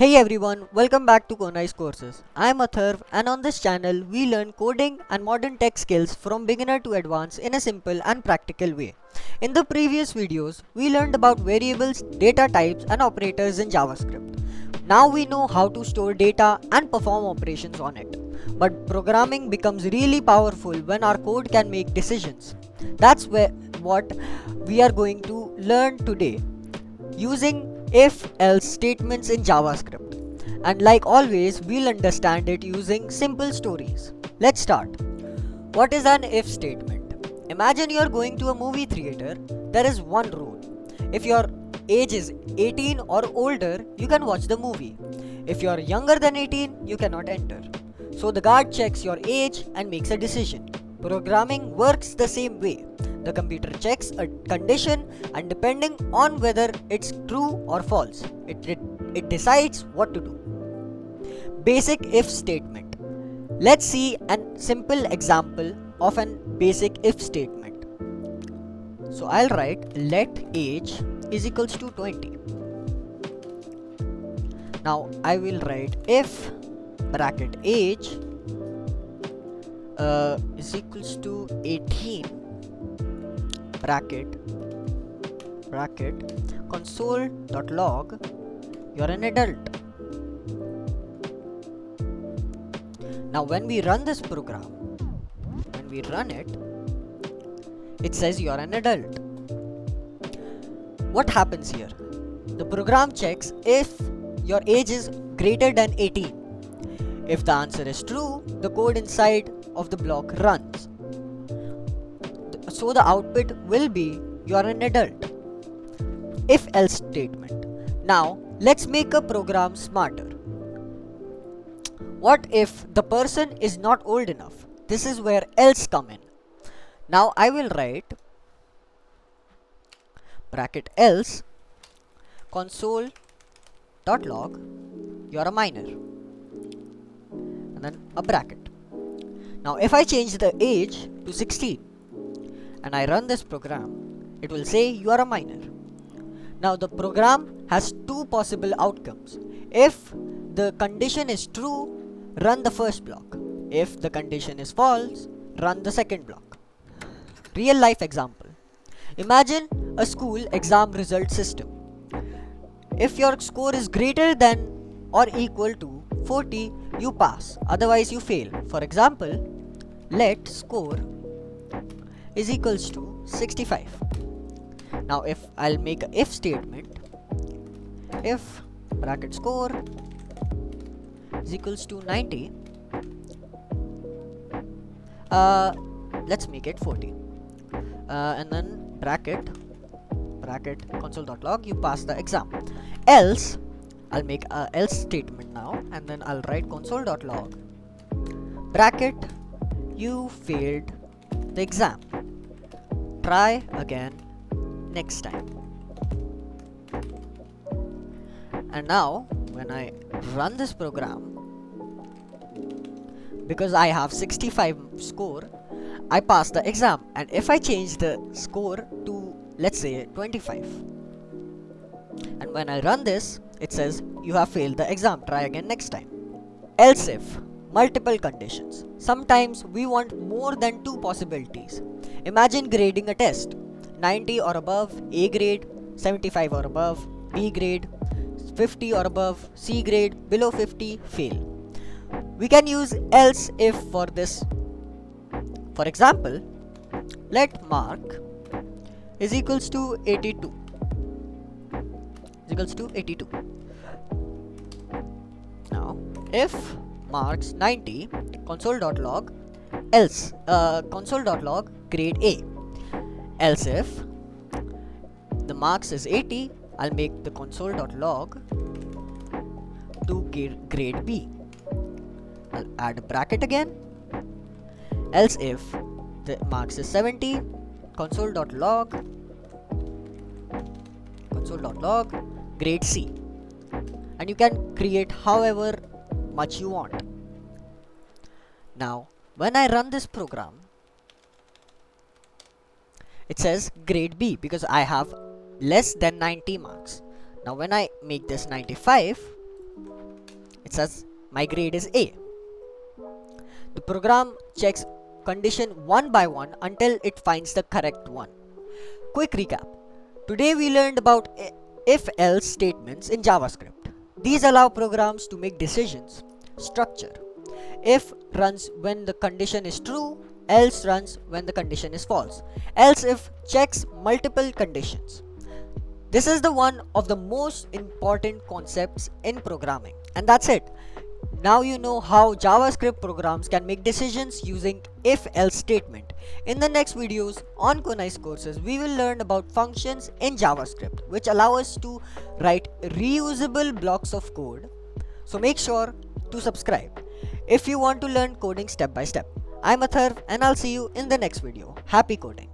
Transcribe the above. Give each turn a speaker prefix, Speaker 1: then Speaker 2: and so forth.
Speaker 1: Hey everyone, welcome back to Konai's Courses. I am Atharv and on this channel we learn coding and modern tech skills from beginner to advanced in a simple and practical way. In the previous videos, we learned about variables, data types and operators in JavaScript. Now we know how to store data and perform operations on it. But programming becomes really powerful when our code can make decisions. What we are going to learn today using if-else statements in JavaScript. And like always, we'll understand it using simple stories. Let's start. What is an if statement? Imagine you're going to a movie theater. There is one rule. If your age is 18 or older, you can watch the movie. If you're younger than 18, you cannot enter. So the guard checks your age and makes a decision. Programming works the same way. The computer checks a condition and depending on whether it's true or false, it decides what to do. Basic if statement. Let's see a simple example of an basic if statement. So I'll write let age is equals to 20. Now I will write if bracket age is equals to 18 bracket console.log you're an adult. Now when we run this program, it says you're an adult. What happens here? The program checks if your age is greater than 18. If the answer is true, the code inside of the block runs. So the output will be you are an adult. If else statement. Now let's make a program smarter. What if the person is not old enough? This is where else come in. Now I will write bracket else console.log you are a minor and then a bracket. Now if I change the age to 16 and I run this program, it will say you are a minor. Now the program has two possible outcomes. If the condition is true, run the first block. If the condition is false, run the second block. Real life example. Imagine a school exam result system. If your score is greater than or equal to 40, you pass, otherwise you fail. For example, let score is equals to 65. Now if I'll make a if statement, if bracket score is equals to 90, let's make it 40, and then bracket console.log you pass the exam. Else I'll make a else statement now, and then I'll write console.log bracket you failed the exam. Try again next time. And now when I run this program, because I have 65 score, I pass the exam. And if I change the score to let's say 25, and when I run this, it says you have failed the exam, try again next time. Else if multiple conditions. Sometimes we want more than two possibilities. Imagine grading a test, 90 or above A grade, 75 or above B grade, 50 or above C grade, below 50 fail. We can use else if for this. For example, let mark is equals to 82. Now if marks 90, console.log else console.log grade A. Else if the marks is 80, I'll make the console.log to grade B. I'll add a bracket again. Else if the marks is 70, console.log grade C. And you can create however much you want. Now when I run this program, it says grade B because I have less than 90 marks. Now when I make this 95, It says my grade is A. The program checks condition one by one until it finds the correct one. Quick recap. Today we learned about if-else statements in JavaScript. These allow programs to make decisions. Structure. If runs when the condition is true, else runs when the condition is false. Else if checks multiple conditions. This is the one of the most important concepts in programming. And that's it. Now you know how JavaScript programs can make decisions using if-else statement. In the next videos on Konai's courses, we will learn about functions in JavaScript, which allow us to write reusable blocks of code. So make sure to subscribe if you want to learn coding step by step. I'm Atharv and I'll see you in the next video. Happy coding!